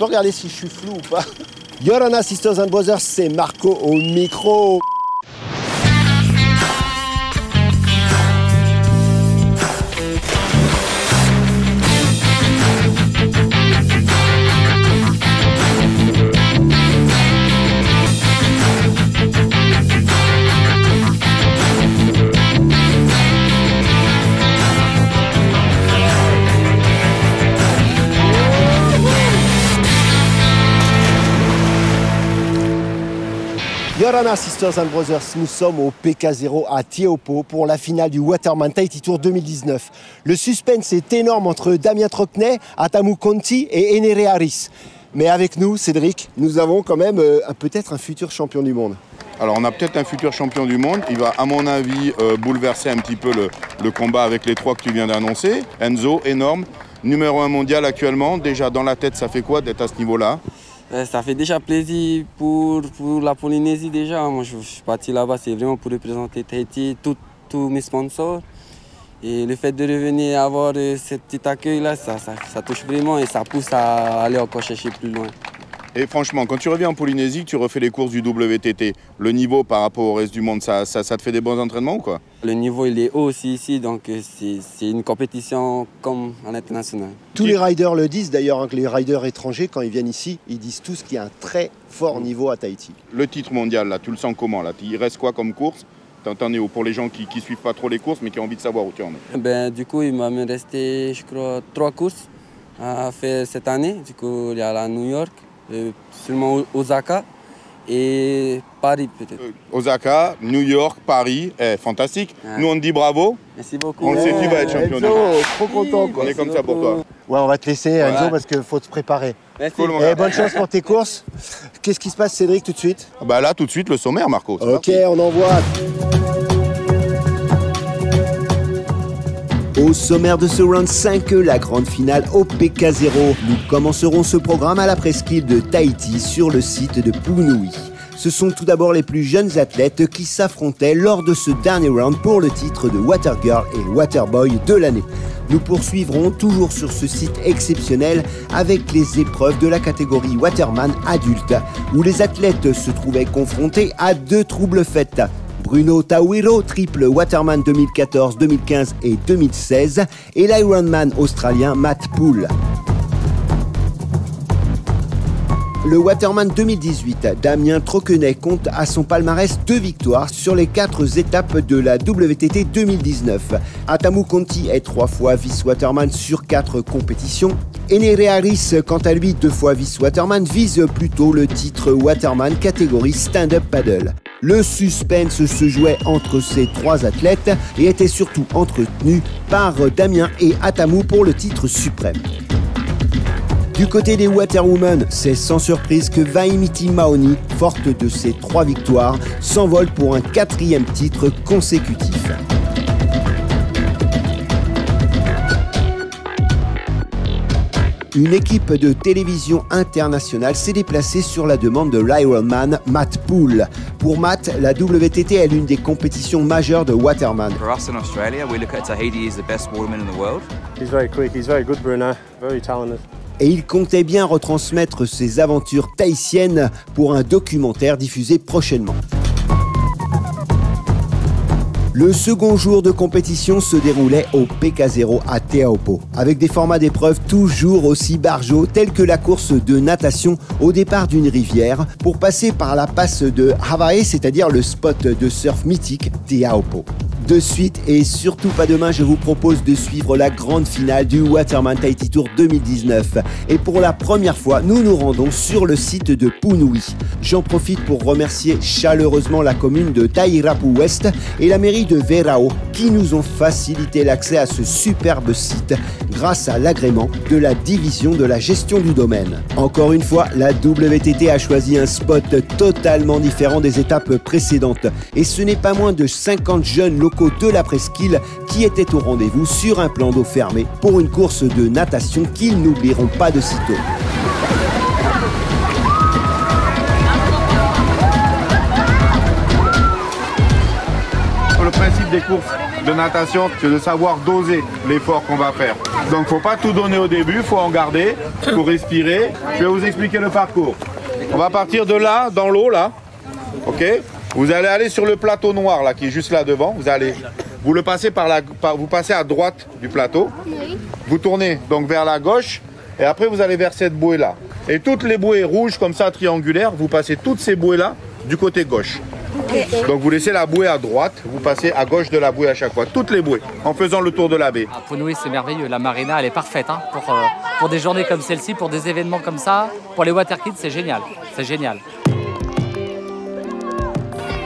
peux regarder si je suis flou ou pas. Yorana Sisters and Brothers, c'est Marco au micro. Yorana Sisters and Brothers, nous sommes au PK0 à Teahupo'o pour la finale du Waterman Tahiti Tour 2019. Le suspense est énorme entre Damien Trockney, Atamu Conti et Enere Harris. Mais avec nous, Cédric, nous avons quand même peut-être un futur champion du monde. Alors on a peut-être un futur champion du monde. Il va, à mon avis, bouleverser un petit peu le combat avec les trois que tu viens d'annoncer. Enzo, énorme, numéro 1 mondial actuellement. Déjà dans la tête, ça fait quoi d'être à ce niveau-là ? Ça fait déjà plaisir pour la Polynésie déjà. Moi, je suis parti là-bas, c'est vraiment pour représenter Tahiti, tous mes sponsors. Et le fait de revenir avoir ce petit accueil-là, ça touche vraiment et ça pousse à aller encore chercher plus loin. Et franchement, quand tu reviens en Polynésie, que tu refais les courses du WTT, le niveau par rapport au reste du monde, ça te fait des bons entraînements ou quoi ? Le niveau, il est haut aussi ici, donc c'est une compétition comme en international. Tous les riders le disent d'ailleurs, que les riders étrangers, quand ils viennent ici, ils disent tous qu'il y a un très fort niveau à Tahiti. Le titre mondial, là, tu le sens comment là ? Il reste quoi comme course ? T'en es où pour les gens qui suivent pas trop les courses, mais qui ont envie de savoir où tu en es ? Du coup, il m'a resté, je crois, 3 courses à faire cette année. Du coup, il y a la New York, seulement Osaka et Paris peut-être. Osaka, New York, Paris, fantastique. Ouais. Nous on te dit bravo. Merci beaucoup. On le sait, tu vas être champion du monde. Trop content. On est comme ça pour toi. Ouais, on va te laisser Enzo parce qu'il faut te préparer. Merci. Cool, bonne chance pour tes courses. Qu'est-ce qui se passe Cédric tout de suite ? Bah là tout de suite le sommaire Marco. Ok, parti. On envoie. Au sommaire de ce round 5, la grande finale au PK0. Nous commencerons ce programme à la presqu'île de Tahiti sur le site de Punui. Ce sont tout d'abord les plus jeunes athlètes qui s'affrontaient lors de ce dernier round pour le titre de Water Girl et Water Boy de l'année. Nous poursuivrons toujours sur ce site exceptionnel avec les épreuves de la catégorie Waterman adulte, où les athlètes se trouvaient confrontés à 2 troubles faits. Bruno Tawiro, triple Waterman 2014, 2015 et 2016, et l'Ironman australien Matt Poole. Le Waterman 2018, Damien Trockney compte à son palmarès 2 victoires sur les 4 étapes de la WTT 2019. Atamu Conti est 3 fois vice-Waterman sur 4 compétitions. Enere Harris, quant à lui, 2 fois vice-Waterman, vise plutôt le titre Waterman catégorie stand-up paddle. Le suspense se jouait entre ces 3 athlètes et était surtout entretenu par Damien et Atamu pour le titre suprême. Du côté des Waterwomen, c'est sans surprise que Vaimiti Maoni, forte de ses 3 victoires, s'envole pour un 4e titre consécutif. Une équipe de télévision internationale s'est déplacée sur la demande de l'Ironman Matt Poole. Pour Matt, la WTT est l'une des compétitions majeures de Waterman. For us in Australia, we look at Tahiti as the best waterman in the world. He's very quick, he's very good, Bruno, very talented. Et il comptait bien retransmettre ses aventures tahitiennes pour un documentaire diffusé prochainement. Le second jour de compétition se déroulait au PK0 à Teahupo'o, avec des formats d'épreuves toujours aussi barjots, tels que la course de natation au départ d'une rivière, pour passer par la passe de Hawaii, c'est-à-dire le spot de surf mythique Teahupo'o. De suite et surtout pas demain, je vous propose de suivre la grande finale du Waterman Tahiti Tour 2019. Et pour la première fois, nous nous rendons sur le site de Punui. J'en profite pour remercier chaleureusement la commune de Tairapu Ouest et la mairie de Verao qui nous ont facilité l'accès à ce superbe site grâce à l'agrément de la division de la gestion du domaine. Encore une fois, la WTT a choisi un spot totalement différent des étapes précédentes. Et ce n'est pas moins de 50 jeunes locaux de la presqu'île qui étaient au rendez-vous sur un plan d'eau fermé pour une course de natation qu'ils n'oublieront pas de sitôt. Le principe des courses, de natation, c'est de savoir doser l'effort qu'on va faire. Donc faut pas tout donner au début, faut en garder, faut respirer. Je vais vous expliquer le parcours. On va partir de là, dans l'eau là, ok? Vous allez aller sur le plateau noir là, qui est juste là devant. Vous le passez vous passez à droite du plateau. Vous tournez donc vers la gauche et après vous allez vers cette bouée là. Et toutes les bouées rouges comme ça, triangulaires, vous passez toutes ces bouées là du côté gauche. Donc vous laissez la bouée à droite, vous passez à gauche de la bouée à chaque fois, toutes les bouées, en faisant le tour de la baie. À Punui, c'est merveilleux, la marina elle est parfaite hein, pour des journées comme celle-ci, pour des événements comme ça, pour les water kids c'est génial, c'est génial.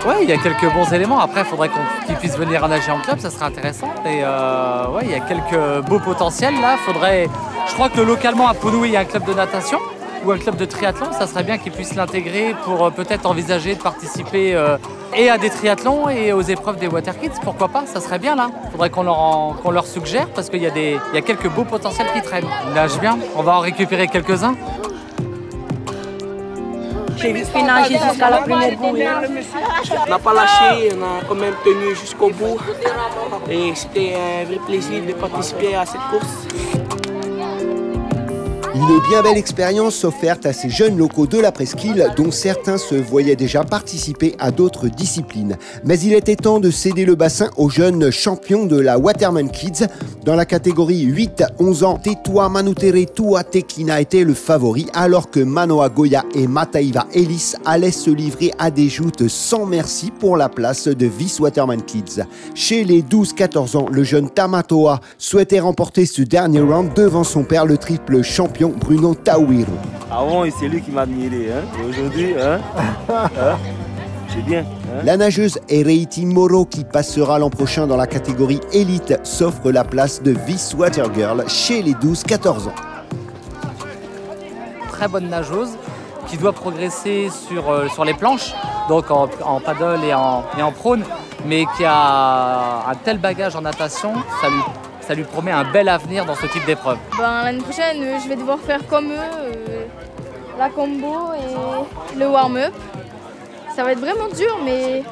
Ouais, il y a quelques bons éléments, après il faudrait qu'ils puissent venir nager en club, ça serait intéressant. Et ouais, il y a quelques beaux potentiels là, je crois que localement à Punui il y a un club de natation, ou un club de triathlon, ça serait bien qu'ils puissent l'intégrer pour peut-être envisager de participer et à des triathlons et aux épreuves des Water Kids, pourquoi pas, ça serait bien là. Il faudrait qu'on leur suggère parce qu'il y a quelques beaux potentiels qui traînent. Ils nagent bien, on va en récupérer quelques-uns. J'ai vu nager jusqu'à la première bouée. On n'a pas lâché, on a quand même tenu jusqu'au bout. Et c'était un vrai plaisir de participer à cette course. Une bien belle expérience offerte à ces jeunes locaux de la presqu'île dont certains se voyaient déjà participer à d'autres disciplines. Mais il était temps de céder le bassin aux jeunes champions de la Waterman Kids. Dans la catégorie 8-11 ans, Tetua Manutere Tuatekina était le favori alors que Manoa Goya et Mataiva Ellis allaient se livrer à des joutes sans merci pour la place de Vice Waterman Kids. Chez les 12-14 ans, le jeune Tamatoa souhaitait remporter ce dernier round devant son père, le triple champion Bruno Tawiro. Avant, c'est lui qui m'admirait. Hein? Et aujourd'hui, c'est bien. Hein? La nageuse Ereiti Moro, qui passera l'an prochain dans la catégorie élite, s'offre la place de Vice Water Girl chez les 12-14 ans. Très bonne nageuse qui doit progresser sur les planches, donc en paddle et en prône, mais qui a un tel bagage en natation, ça lui promet un bel avenir dans ce type d'épreuve. L'année prochaine, je vais devoir faire comme eux, la combo et le warm-up. Ça va être vraiment dur, mais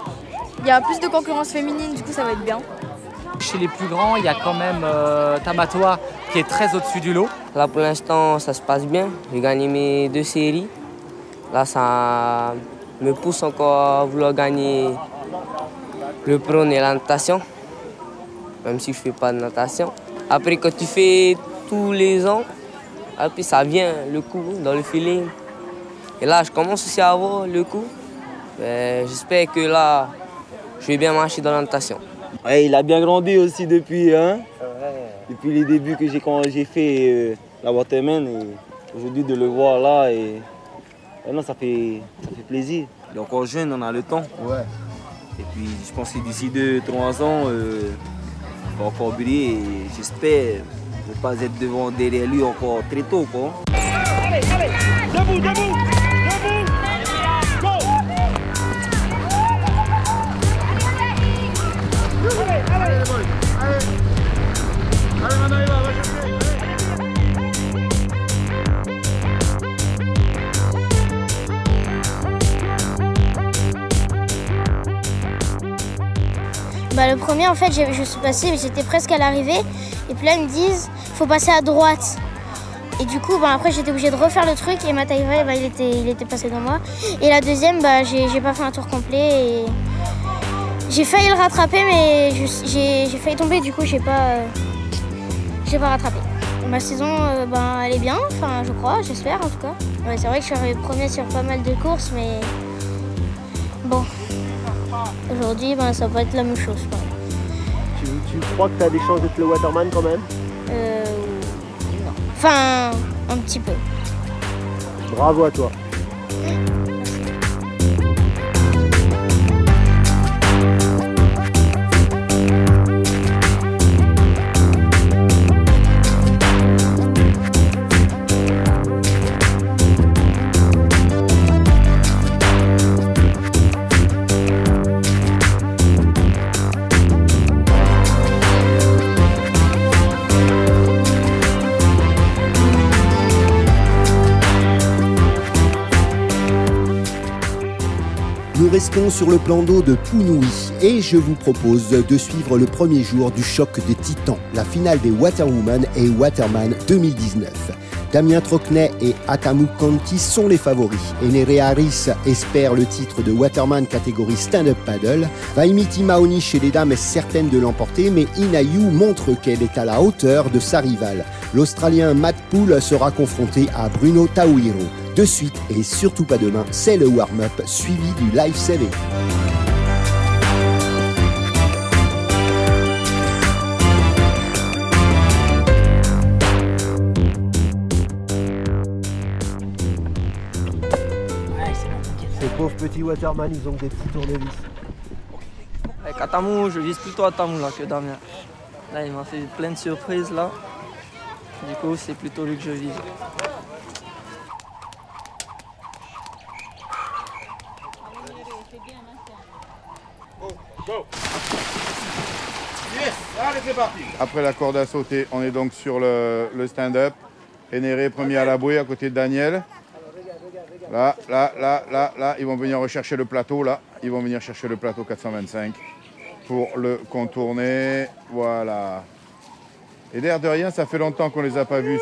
il y a plus de concurrence féminine, du coup ça va être bien. Chez les plus grands, il y a quand même Tamatoa qui est très au-dessus du lot. Là pour l'instant, ça se passe bien. J'ai gagné mes 2 séries. Là, ça me pousse encore à vouloir gagner le prône et la natation. Même si je ne fais pas de natation. Après, quand tu fais tous les ans, après ça vient le coup dans le feeling. Et là, je commence aussi à avoir le coup. J'espère que là, je vais bien marcher dans la natation. Ouais, il a bien grandi aussi depuis les débuts que quand j'ai fait la Waterman. Et aujourd'hui, de le voir là, non, ça fait plaisir. Il est encore jeune, on a le temps. Ouais. Et puis, je pense que d'ici 2-3 ans, il va encore briller et j'espère ne pas être derrière lui encore très tôt. Quoi. Allez, debout, debout, go! Allez, Manoa, va chercher! Le premier, en fait, je suis passée, j'étais presque à l'arrivée. Et puis là, ils me disent, faut passer à droite. Et du coup, après, j'étais obligée de refaire le truc. Et Mataiva, il était passé devant moi. Et la deuxième, j'ai pas fait un tour complet. Et j'ai failli le rattraper, mais j'ai failli tomber. Du coup, j'ai pas rattrapé. Ma saison, elle est bien, je crois, j'espère en tout cas. Ouais, c'est vrai que je suis arrivée première sur pas mal de courses, mais bon. Aujourd'hui, ça va être la même chose. Tu crois que tu as des chances d'être le Waterman quand même? Non. Enfin, un petit peu. Bravo à toi. restons sur le plan d'eau de Punui et je vous propose de suivre le premier jour du choc des titans, la finale des Waterwoman et Waterman 2019. Damien Trockney et Atamu Conti sont les favoris. Enere Harris espère le titre de Waterman catégorie stand-up paddle. Vaimiti Mahoney chez les dames est certaine de l'emporter, mais Inayu montre qu'elle est à la hauteur de sa rivale. L'Australien Matt Poole sera confronté à Bruno Tauiro. De suite, et surtout pas demain, c'est le warm-up suivi du live saving. Ces pauvres petits waterman, ils ont des petits tournevis. Avec Atamu, je vise plutôt Atamu là que Damien. Là, il m'a fait plein de surprises là. Du coup, c'est plutôt lui que je vise. Allez, c'est parti. Après la corde à sauter, on est donc sur le stand-up. Enere premier à la bouée à côté de Daniel. Là, ils vont venir rechercher le plateau, là. Ils vont venir chercher le plateau 425 pour le contourner. Voilà. Et d'air de rien, ça fait longtemps qu'on ne les a pas vus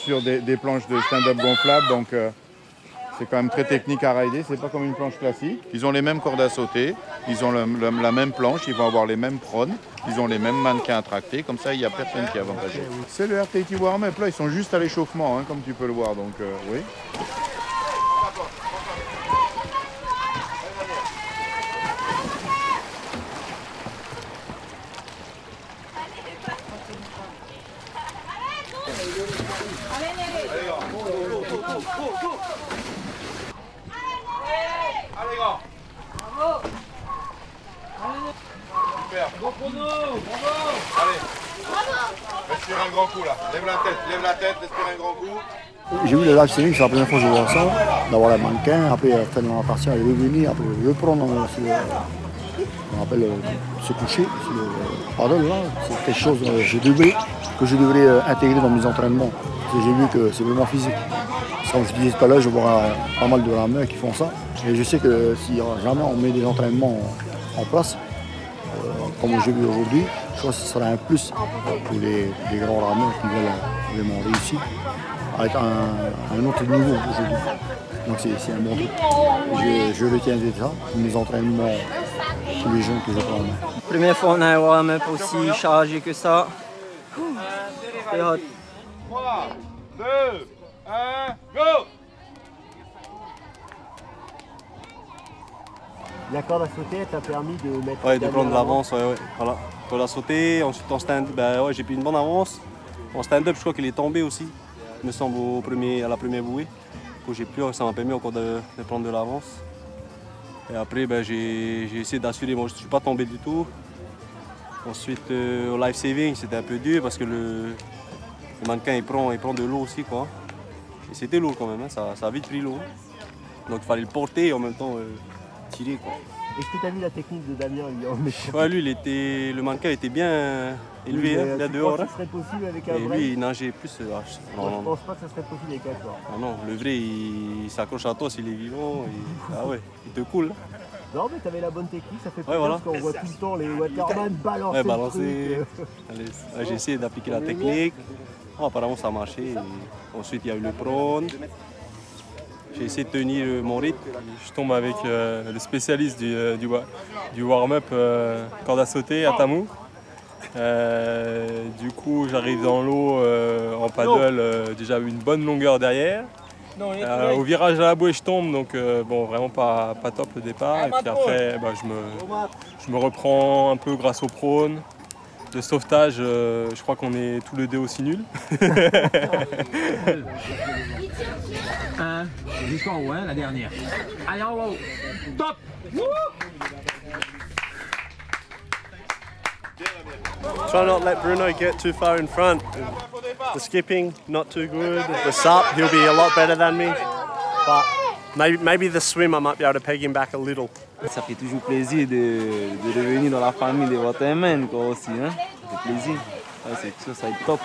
sur des planches de stand-up gonflables. Donc, c'est quand même très technique à rider. C'est pas comme une planche classique. Ils ont les mêmes cordes à sauter. Ils ont la même planche. Ils vont avoir les mêmes prônes. Ils ont les mêmes mannequins à tracter. Comme ça, il n'y a personne qui est avantagé. C'est le RTT Warm-Up. Là, ils sont juste à l'échauffement, hein, comme tu peux le voir. Donc, oui. Allez, grand. Bravo. Super. Bon chrono. Bravo. Allez. Respire un grand coup là. Lève la tête, respire un grand coup. J'ai vu le live streaming, c'est la première fois que je vois ça, d'avoir les mannequins, après faire la partie, elle est revenue, après le prendre, on appelle se coucher, sur le paddle là, c'est quelque chose que je devrais intégrer dans mes entraînements. Parce que j'ai vu que c'est vraiment physique. Comme je disais tout à l'heure, je vois pas mal de rameurs qui font ça. Et je sais que si jamais on met des entraînements en place, comme j'ai vu aujourd'hui, je crois que ce sera un plus pour les grands rameurs qui veulent vraiment réussir à être à un autre niveau aujourd'hui. Donc c'est un bon truc. Je retiens de ça, mes entraînements, tous les jeunes que je prends en main. Première fois on a un warm-up aussi chargé que ça. C'est hot. 3, 2, 1, go! La corde à sauter t'a permis de mettre... Ouais, de prendre de l'avance, ouais. Voilà. Corde à sauter, ensuite en stand, ouais, j'ai pris une bonne avance. En stand-up, je crois qu'il est tombé aussi, il me semble, à la première bouée. J'ai plus, ça m'a permis encore de prendre de l'avance. Et après, j'ai essayé d'assurer, moi je ne suis pas tombé du tout. Ensuite, au life saving, c'était un peu dur parce que le mannequin il prend de l'eau aussi, quoi. Et c'était lourd quand même, hein. Ça a vite pris l'eau. Donc il fallait le porter et en même temps tirer, quoi. Est-ce que tu as vu la technique de Damien lui en mettant... Ouais, lui, le mannequin était bien élevé, hein, là dehors. Ça serait possible avec un et vrai? lui, il nageait plus. Je pense pas que ça serait possible avec un corps. Ah non, le vrai, il s'accroche à toi s'il est vivant. Ah ouais, il te coule. Non, mais tu avais la bonne technique, ça fait plaisir voilà. parce qu'on voit tout le temps les waterman balancer. Ouais, balancer. J'ai essayé d'appliquer la technique. Oh, apparemment, ça a marché. Et ensuite, il y a eu le prône. J'ai essayé de tenir mon rythme. Je tombe avec le spécialiste du warm-up corde à sauter, Atamu. Du coup, j'arrive dans l'eau en paddle, déjà une bonne longueur derrière. Au virage à la bouée, je tombe, donc bon, vraiment pas top le départ. Et puis après, je me reprends un peu grâce au prône. Le sauvetage, je crois qu'on est tous les deux aussi nuls. Jusqu'en haut, hein, la dernière. Allez, en haut. Top. Try not to let Bruno get too far in front. The skipping, not too good. The sup, he'll be a lot better than me. But maybe the swim, I might be able to peg him back a little. Ça fait toujours plaisir de revenir dans la famille des Waterman aussi. Hein? Ça fait plaisir. Ça va être top.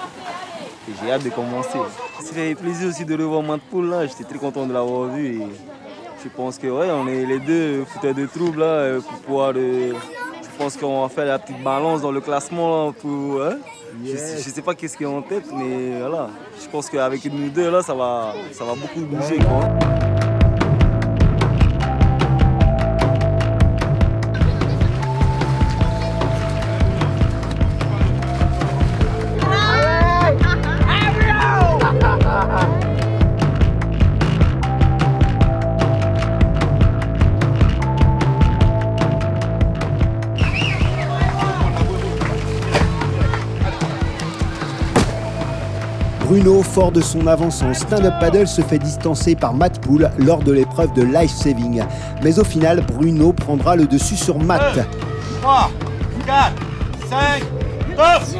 Et j'ai hâte de commencer. Ça fait plaisir aussi de revoir Matt Poole là. J'étais très content de l'avoir vu. Et Je pense que ouais, on est les deux fouteurs de troubles là, pour pouvoir. Je pense qu'on va faire la petite balance dans le classement là, pour. Hein? Yes. Je sais pas qu'est-ce qu'il y a en tête, mais voilà. Je pense qu'avec nous deux là, ça va beaucoup bouger quoi. Bruno, fort de son avance en stand-up paddle, se fait distancer par Matt Poole lors de l'épreuve de life saving. Mais au final, Bruno prendra le dessus sur Matt. 2, 3, 4, 5, 9.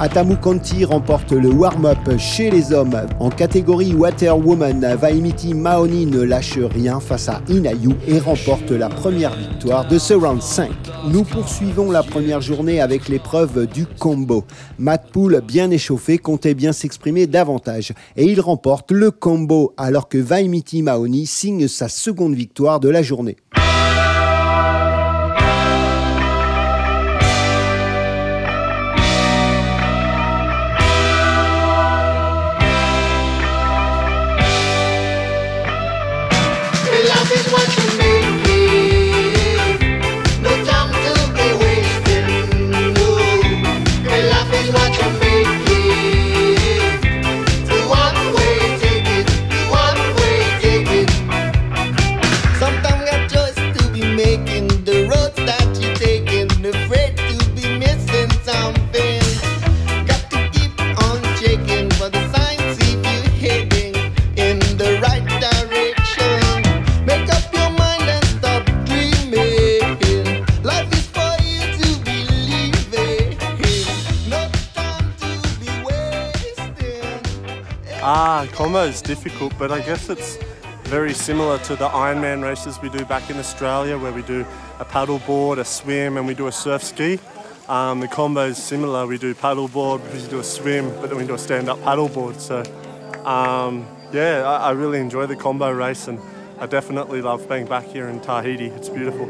Atamu Kanti remporte le warm-up chez les hommes. En catégorie Water Woman, Vaimiti Mahoney ne lâche rien face à Inayu et remporte la première victoire de ce round 5. Nous poursuivons la première journée avec l'épreuve du combo. Matt Poole, bien échauffé, comptait bien s'exprimer davantage. Et il remporte le combo alors que Vaimiti Mahoney signe sa seconde victoire de la journée. Combo is difficult, but I guess it's very similar to the Ironman races we do back in Australia, where we do a paddleboard, a swim, and we do a surf ski. The combo is similar. We do paddleboard, we do a swim, but then we do a stand-up paddleboard. So, yeah, I really enjoy the combo race, and I definitely love being back here in Tahiti. It's beautiful.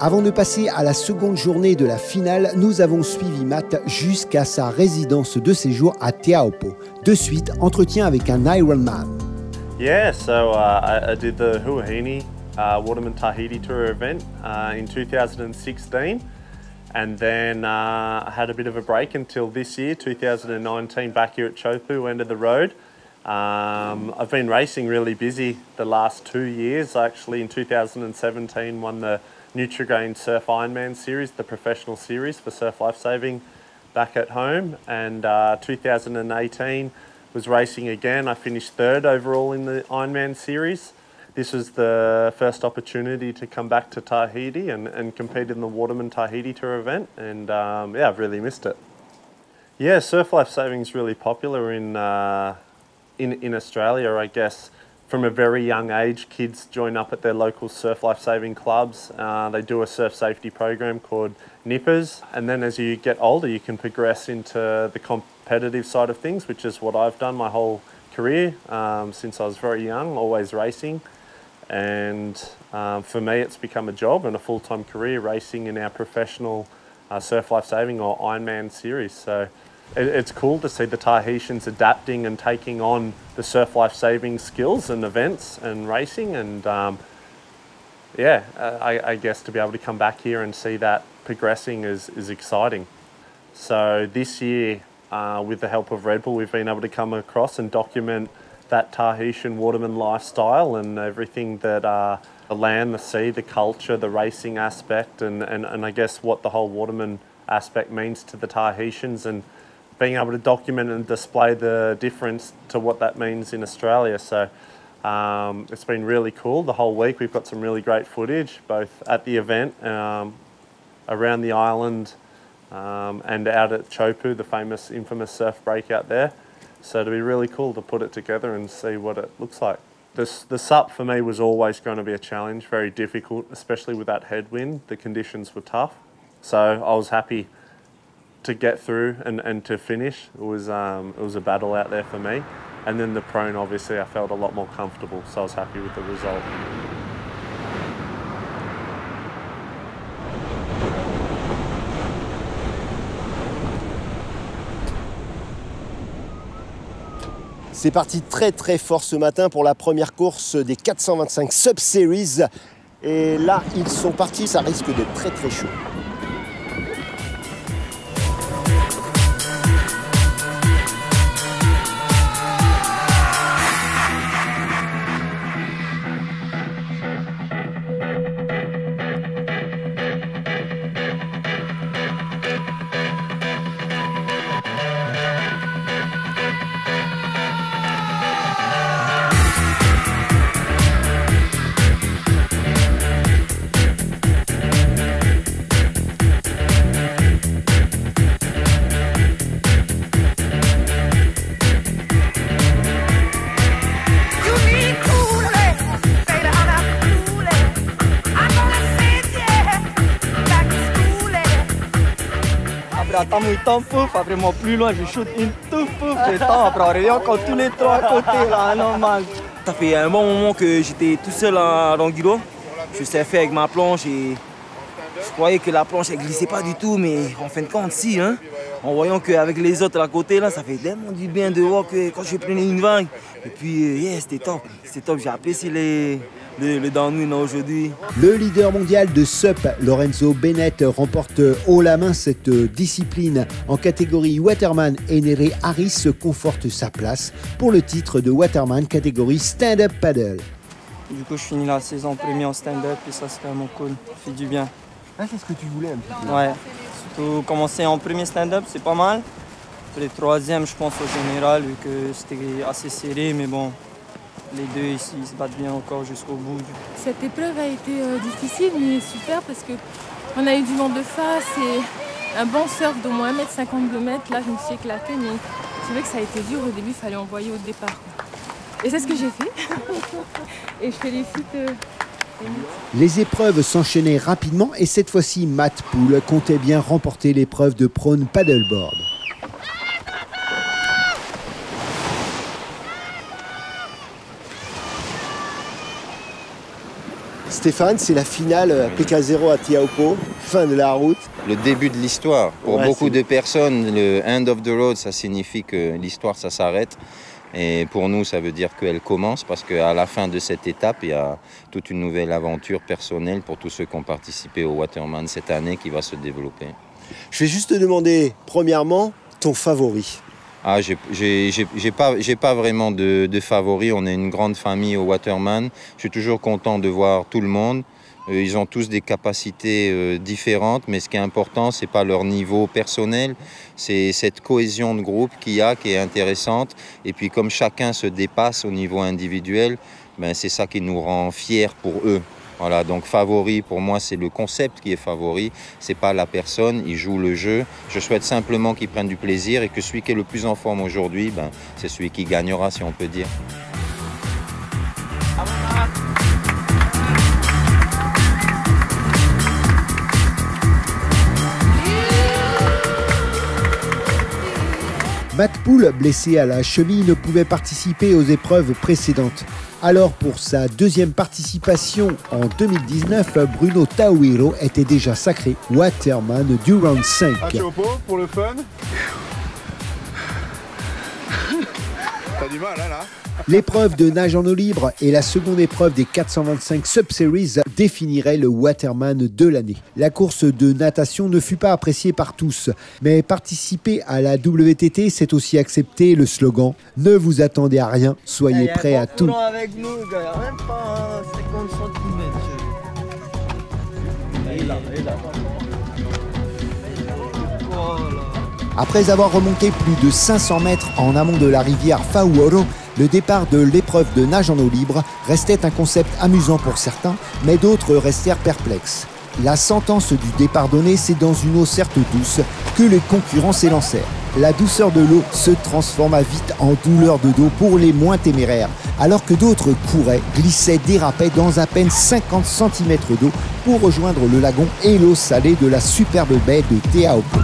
Avant de passer à la seconde journée de la finale, nous avons suivi Matt jusqu'à sa résidence de séjour à Te Aupo. De suite, entretien avec un Ironman. Yeah, so I did the Huahine Waterman Tahiti Tour event in 2016, and then I had a bit of a break until this year, 2019, back here at Chopu, end of the road. I've been racing really busy the last 2 years. I actually in 2017 won the Nutrigrain Surf Ironman series, the professional series for surf lifesaving back at home, and 2018 was racing again. I finished third overall in the Ironman series. This was the first opportunity to come back to Tahiti and compete in the Waterman Tahiti Tour event, and yeah, I've really missed it. Yeah, surf lifesaving is really popular in Australia, I guess. From a very young age, kids join up at their local surf lifesaving clubs. They do a surf safety program called Nippers, and then as you get older, you can progress into the competitive side of things, which is what I've done my whole career since I was very young, always racing. And for me, it's become a job and a full-time career racing in our professional surf lifesaving or Ironman series. So it's cool to see the Tahitians adapting and taking on the surf life-saving skills and events and racing, and yeah, I guess to be able to come back here and see that progressing is exciting. So this year, with the help of Red Bull, we've been able to come across and document that Tahitian waterman lifestyle and everything that the land, the sea, the culture, the racing aspect, and I guess what the whole waterman aspect means to the Tahitians, and being able to document and display the difference to what that means in Australia. So it's been really cool. The whole week we've got some really great footage, both at the event, around the island, and out at Chopu, the infamous surf breakout there. So it'll be really cool to put it together and see what it looks like. The SUP for me was always going to be a challenge, very difficult, especially with that headwind. The conditions were tough. So I was happy to get through and to finish. It was a battle out there for me. And then the prone, obviously, I felt a lot more comfortable, so I was happy with the result. C'est parti très fort ce matin pour la première course des 425 Sub Series. Et là, ils sont partis, ça risque d'être très chaud. Attends mon temps pouf, après moi plus loin je shoot une tout pouf, j'ai temps, après on revient encore tous les trois à côté là, normal. Ça fait un bon moment que j'étais tout seul dans le guidon, je surfais avec ma planche et je croyais que la planche elle glissait pas du tout, mais en fin de compte si, hein, en voyant qu'avec les autres à côté là, ça fait tellement du bien de voir que quand je prenais une vague, et puis c'était top, j'ai apprécié le downwind aujourd'hui. Le leader mondial de SUP, Lorenzo Bennett, remporte haut la main cette discipline. En catégorie Waterman, Enere Harris se conforte sa place pour le titre de Waterman catégorie Stand-Up Paddle. Du coup, je finis la saison premier en stand-up et ça, c'est vraiment cool, ça fait du bien. Ah, c'est ce que tu voulais un petit peu. Ouais, surtout commencer en premier stand-up, c'est pas mal. Après le troisième, je pense au général, vu que c'était assez serré, mais bon. Les deux ici ils se battent bien encore jusqu'au bout. Cette épreuve a été difficile mais super parce qu'on a eu du vent de face et un bon surf d'au moins 1,52 m. Là je me suis éclatée mais c'est vrai que ça a été dur au début, il fallait envoyer au départ. Et c'est ce que j'ai fait. Et je félicite Les épreuves s'enchaînaient rapidement et cette fois-ci Matt Poole comptait bien remporter l'épreuve de prone paddleboard. Stéphane, c'est la finale PK0 à Teahupo'o, fin de la route. Le début de l'histoire. Pour beaucoup de personnes, le end of the road, ça signifie que l'histoire, ça s'arrête. Et pour nous, ça veut dire qu'elle commence parce qu'à la fin de cette étape, il y a toute une nouvelle aventure personnelle pour tous ceux qui ont participé au Waterman cette année qui va se développer. Je vais juste te demander, premièrement, ton favori. Ah, j'ai pas vraiment de favoris. On est une grande famille au Waterman. Je suis toujours content de voir tout le monde. Ils ont tous des capacités différentes, mais ce qui est important, c'est pas leur niveau personnel, c'est cette cohésion de groupe qu'il y a qui est intéressante. Et puis comme chacun se dépasse au niveau individuel, ben, c'est ça qui nous rend fiers pour eux. Voilà, donc favori, pour moi, c'est le concept qui est favori. C'est pas la personne, ils jouent le jeu. Je souhaite simplement qu'ils prennent du plaisir et que celui qui est le plus en forme aujourd'hui, ben, c'est celui qui gagnera, si on peut dire. Matt Poole, blessé à la cheville, ne pouvait participer aux épreuves précédentes. Alors pour sa deuxième participation en 2019, Bruno Taouiro était déjà sacré Waterman du round 5. À Teahupo'o pour le fun. T'as du mal là. L'épreuve de nage en eau libre et la seconde épreuve des 425 Sub Series définiraient le Waterman de l'année. La course de natation ne fut pas appréciée par tous, mais participer à la WTT, c'est aussi accepter le slogan « Ne vous attendez à rien, soyez prêts à tout ». Avec nous, gars, même pas 50 cm. Après avoir remonté plus de 500 mètres en amont de la rivière Fauoro, le départ de l'épreuve de nage en eau libre restait un concept amusant pour certains, mais d'autres restèrent perplexes. La sentence du départ donné, c'est dans une eau certes douce que les concurrents s'élancèrent. La douceur de l'eau se transforma vite en douleur de dos pour les moins téméraires, alors que d'autres couraient, glissaient, dérapaient dans à peine 50 cm d'eau pour rejoindre le lagon et l'eau salée de la superbe baie de Teahupo'o.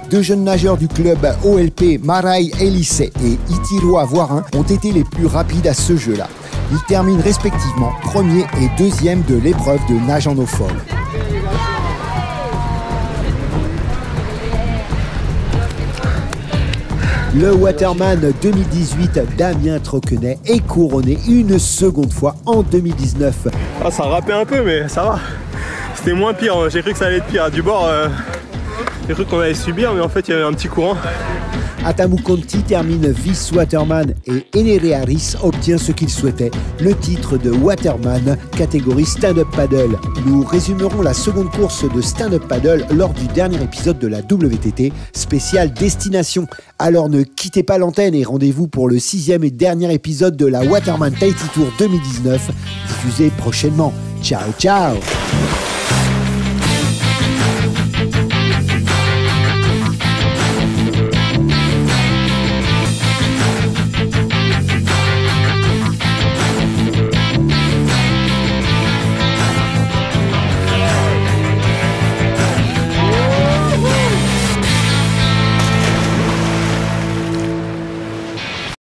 Deux jeunes nageurs du club OLP, Marai Elise et Itiro Avoirin, ont été les plus rapides à ce jeu-là. Ils terminent respectivement premier et deuxième de l'épreuve de nage en eau folle. Le Waterman 2018 Damien Troquenet est couronné une seconde fois en 2019. Ah, ça a râpé un peu, mais ça va. C'était moins pire, j'ai cru que ça allait être pire. Du bord, j'ai cru qu'on allait subir, mais en fait il y avait un petit courant. Atamu Conti termine vice-waterman et Enere Harris obtient ce qu'il souhaitait, le titre de waterman catégorie stand-up paddle. Nous résumerons la seconde course de stand-up paddle lors du dernier épisode de la WTT spéciale destination. Alors ne quittez pas l'antenne et rendez-vous pour le 6e et dernier épisode de la Waterman Tahiti Tour 2019 diffusé prochainement. Ciao ciao.